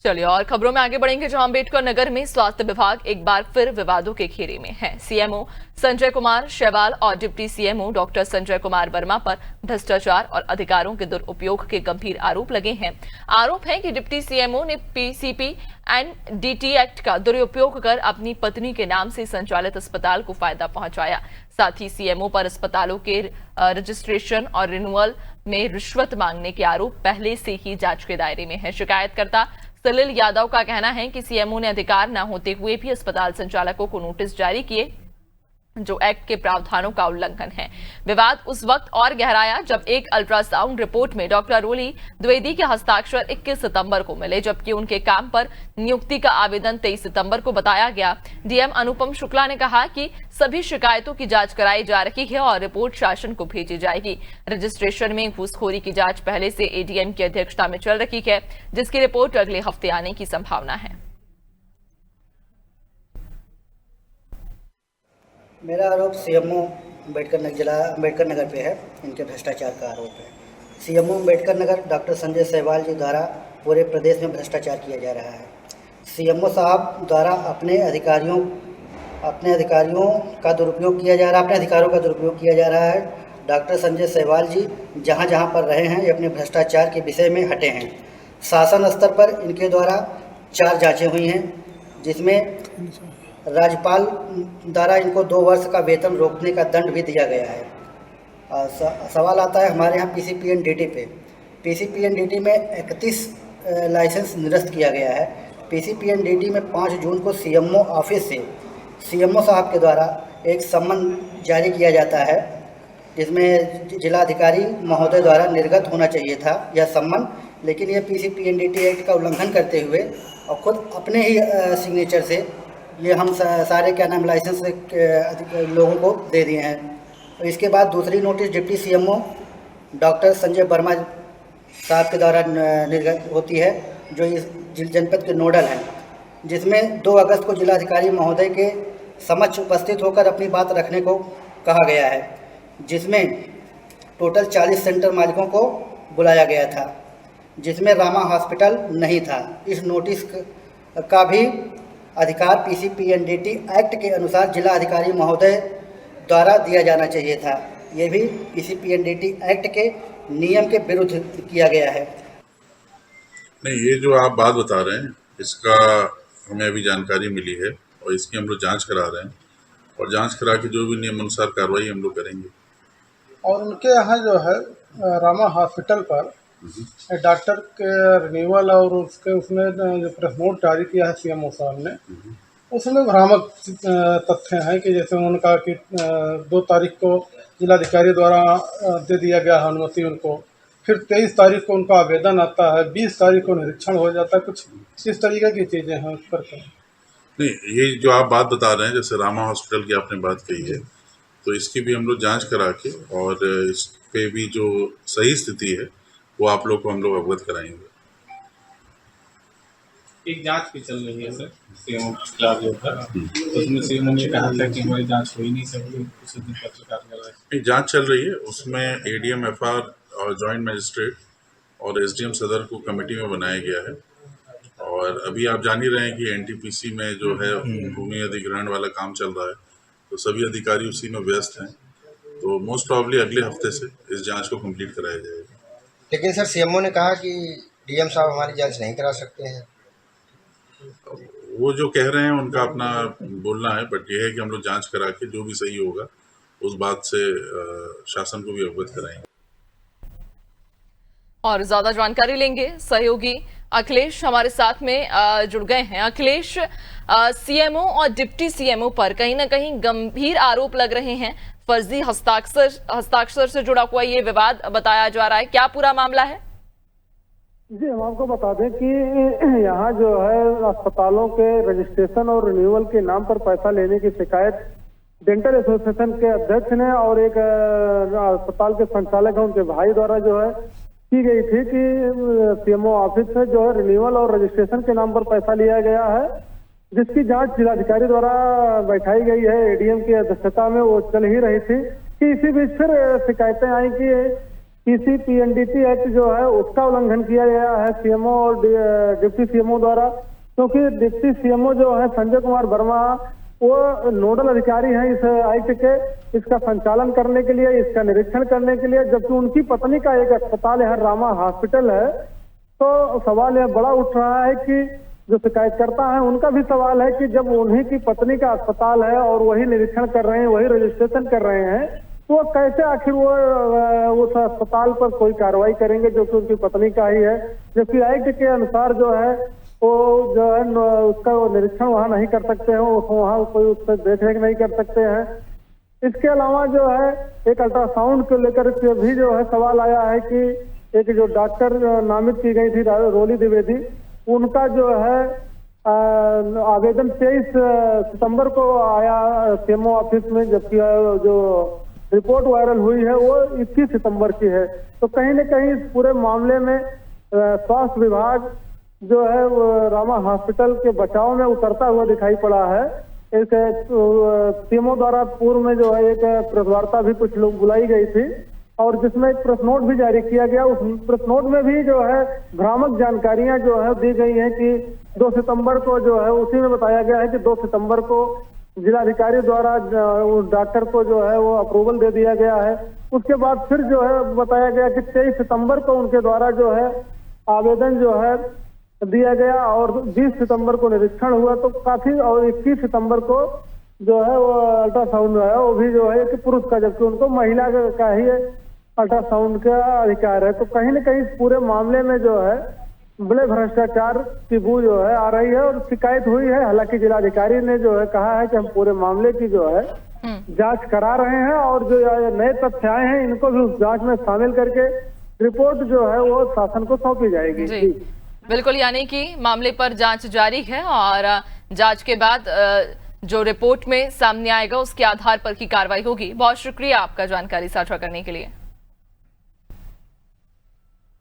चलिए और खबरों में आगे बढ़ेंगे, जहां अम्बेडकर नगर में स्वास्थ्य विभाग एक बार फिर विवादों के घेरे में है। सीएमओ संजय कुमार शैवाल और deputy CMO doctor Sanjay Kumar Verma पर भ्रष्टाचार और अधिकारों के दुरुपयोग के गंभीर आरोप लगे हैं। आरोप है कि डिप्टी सीएमओ ने पीसीपी एंड डीटी एक्ट का दुरुपयोग कर अपनी पत्नी के नाम से संचालित अस्पताल को फायदा पहुंचाया। साथ ही सीएमओ पर अस्पतालों के रजिस्ट्रेशन और रिन्यूअल में रिश्वत मांगने के आरोप पहले से ही जांच के दायरे में है। शिकायतकर्ता सलिल यादव का कहना है कि सीएमओ ने अधिकार न होते हुए भी अस्पताल संचालकों को नोटिस जारी किए, जो एक्ट के प्रावधानों का उल्लंघन है। विवाद उस वक्त और गहराया जब एक अल्ट्रासाउंड रिपोर्ट में डॉक्टर रोली द्विवेदी के हस्ताक्षर 21 सितंबर को मिले, जबकि उनके काम पर नियुक्ति का आवेदन 23 सितंबर को बताया गया। डीएम अनुपम शुक्ला ने कहा कि सभी शिकायतों की जांच कराई जा रही है और रिपोर्ट शासन को भेजी जाएगी। रजिस्ट्रेशन में घूसखोरी की जांच पहले से एडीएम की अध्यक्षता में चल रही है, जिसकी रिपोर्ट अगले हफ्ते आने की संभावना है। मेरा आरोप सीएमओ अम्बेडकर नगर जिला अम्बेडकर नगर पे है। इनके भ्रष्टाचार का आरोप है। सीएमओ अम्बेडकर नगर डॉक्टर संजय सैवाल जी द्वारा पूरे प्रदेश में भ्रष्टाचार किया जा रहा है। सीएमओ साहब द्वारा अपने अधिकारियों का दुरुपयोग किया जा रहा है, अपने अधिकारों का दुरुपयोग किया जा रहा है। डॉक्टर संजय सैवाल जी जहाँ जहाँ पर रहे हैं, ये अपने भ्रष्टाचार के विषय में हटे हैं। शासन स्तर पर इनके द्वारा 4 जाँचें हुई हैं, जिसमें राज्यपाल द्वारा इनको 2 वर्ष का वेतन रोकने का दंड भी दिया गया है। सवाल आता है हमारे यहाँ पीसीपीएनडीटी पे। पीसीपीएनडीटी में 31 लाइसेंस निरस्त किया गया है। पीसीपीएनडीटी में 5 जून को सीएमओ ऑफिस से सीएमओ साहब के द्वारा एक सम्मन जारी किया जाता है, जिसमें जिलाधिकारी महोदय द्वारा निर्गत होना चाहिए था यह सम्मन, लेकिन यह पीसीपीएनडीटी एक्ट का उल्लंघन करते हुए और खुद अपने ही सिग्नेचर से ये हम सारे लाइसेंस लोगों को दे दिए हैं। और इसके बाद दूसरी notice deputy CMO doctor Sanjay Verma साहब के द्वारा निर्गत होती है, जो इस जनपद के नोडल हैं, जिसमें 2 अगस्त को जिलाधिकारी महोदय के समक्ष उपस्थित होकर अपनी बात रखने को कहा गया है, जिसमें टोटल 40 सेंटर मालिकों को बुलाया गया था, जिसमें रामा हॉस्पिटल नहीं था। इस नोटिस का भी अधिकार पीसीपीएनडीटी एक्ट के अनुसार जिला अधिकारी महोदय द्वारा दिया जाना चाहिए था। ये भी पीसीपीएनडीटी एक्ट के नियम के विरुद्ध किया गया है। नहीं, ये जो आप बात बता रहे हैं इसका हमें अभी जानकारी मिली है और इसकी हम लोग जांच करा रहे हैं, और जांच करा के जो भी नियम अनुसार कार्रवाई हम लोग करेंगे। और उनके यहाँ जो है रामा हॉस्पिटल पर डॉक्टर के रिन्यूअल और उसमें जो प्रेस नोट जारी किया है सीएमओ साहब ने, उसमें भ्रामक तथ्य हैं कि जैसे उन्होंने कहा कि 2 तारीख को जिलाधिकारी द्वारा दे दिया गया है अनुमति उनको, फिर 23 तारीख को उनका आवेदन आता है, 20 तारीख को निरीक्षण हो जाता है। कुछ इस तरीके की चीज़ें हैं उस पर। नहीं, ये जो आप बात बता रहे हैं, जैसे रामा हॉस्पिटल की आपने बात कही है, तो इसकी भी हम लोग जाँच करा के और इस पर भी जो सही स्थिति है वो आप लोग को हम लोग अवगत कराएंगे। एक जांच भी चल रही है सर सीएमओ के खिलाफ जो था, उसमें सीएमओ ने कहा था कि हमारी जांच हो ही नहीं सकती, उसी दिन पत्रकार कर रहे हैं। जांच चल रही है, उसमें एडीएम एफआर और जॉइंट मजिस्ट्रेट और एसडीएम सदर को कमेटी में बनाया गया है। और अभी आप जान ही रहे हैं कि एनटीपीसी में जो है भूमि अधिग्रहण वाला काम चल रहा है, तो सभी अधिकारी उसी में व्यस्त हैं। तो मोस्ट प्रॉब्ली अगले हफ्ते से इस जाँच को कम्प्लीट कराया जाएगा। लेकिन सर सीएमओ ने कहा कि डीएम साहब हमारी जांच नहीं करा सकते हैं। वो जो कह रहे हैं उनका अपना बोलना है, बट ये है कि हम लोग जांच करा के जो भी सही होगा उस बात से शासन को भी अवगत कराएंगे। और ज्यादा जानकारी लेंगे, सहयोगी अखिलेश हमारे साथ में जुड़ गए हैं। अखिलेश, सीएमओ और डिप्टी सीएमओ पर कहीं ना कहीं गंभीर आरोप लग रहे हैं। फर्जी हस्ताक्षर से जुड़ा हुआ ये विवाद बताया जा रहा है, क्या पूरा मामला है? जी, हम आपको बता दें कि यहाँ जो है अस्पतालों के रजिस्ट्रेशन और रिन्यूअल के नाम पर पैसा लेने की शिकायत डेंटल एसोसिएशन के अध्यक्ष ने और एक अस्पताल के संचालक है उनके भाई द्वारा जो है की गई थी कि सीएमओ ऑफिस से जो है रिन्यूअल और रजिस्ट्रेशन के नाम पर पैसा लिया गया है, जिसकी जांच जिलाधिकारी द्वारा बैठाई गई है एडीएम की अध्यक्षता में। वो चल ही रही थी कि इसी बीच फिर शिकायतें आई कि पीसी पीएनडीटी एक्ट जो है उसका उल्लंघन किया गया है सीएमओ और डिप्टी सीएमओ द्वारा, क्योंकि डिप्टी सीएमओ जो है संजय कुमार वर्मा वो नोडल अधिकारी हैं इस एक्ट के, इसका संचालन करने के लिए, इसका निरीक्षण करने के लिए, जबकि उनकी पत्नी का एक अस्पताल है, रामा हॉस्पिटल है। तो सवाल यह बड़ा उठ रहा है कि जो शिकायतकर्ता है उनका भी सवाल है कि जब उन्हीं की पत्नी का अस्पताल है और वही निरीक्षण कर रहे हैं, वही रजिस्ट्रेशन कर रहे हैं, तो कैसे आखिर वो उस अस्पताल पर कोई कार्रवाई करेंगे जो कि उनकी पत्नी का ही है, जबकि एक्ट के अनुसार जो है वो जो है उसका निरीक्षण वहाँ नहीं कर सकते हैं, वहाँ कोई उस पर देखरेख नहीं कर सकते हैं। इसके अलावा जो है एक अल्ट्रासाउंड को लेकर के भी जो है सवाल आया है कि एक जो डॉक्टर नामित की गई थी रोली द्विवेदी, उनका जो है आवेदन 23 सितंबर को आया सीएमओ ऑफिस में, जबकि जो रिपोर्ट वायरल हुई है वो 21 सितंबर की है। तो कहीं न कहीं इस पूरे मामले में स्वास्थ्य विभाग जो है वो रामा हॉस्पिटल के बचाव में उतरता हुआ दिखाई पड़ा है। एक सीएमओ द्वारा पूर्व में जो है एक प्रेस वार्ता भी कुछ लोग बुलाई गई थी और जिसमें एक प्रेस नोट भी जारी किया गया। उस प्रेस नोट में भी जो है भ्रामक जानकारियां जो है दी गई हैं कि 2 सितंबर को जो है उसी में बताया गया है कि 2 सितंबर को जिलाधिकारी द्वारा उस डॉक्टर को जो है वो अप्रूवल दे दिया गया है। उसके बाद फिर जो है बताया गया कि 23 सितंबर को उनके द्वारा जो है आवेदन जो है दिया गया और 20 सितंबर को निरीक्षण हुआ। तो काफी, और 21 सितंबर को जो है वो अल्ट्रासाउंड है, वो भी जो है कि पुरुष का, जबकि उनको महिला का ही अल्ट्रासाउंड का अधिकार है। तो कहीं न कहीं इस पूरे मामले में जो है बड़े भ्रष्टाचार की बू जो है आ रही है और शिकायत हुई है। हालांकि जिलाधिकारी ने जो है कहा है कि हम पूरे मामले की जो है जांच करा रहे हैं और जो नए तथ्य आए हैं इनको भी उस जांच में शामिल करके रिपोर्ट जो है वो शासन को सौंपी जाएगी। जी बिल्कुल, यानी कि मामले पर जांच जारी है और जांच के बाद जो रिपोर्ट में सामने आएगा उसके आधार पर की कार्रवाई होगी। बहुत शुक्रिया आपका जानकारी साझा करने के लिए।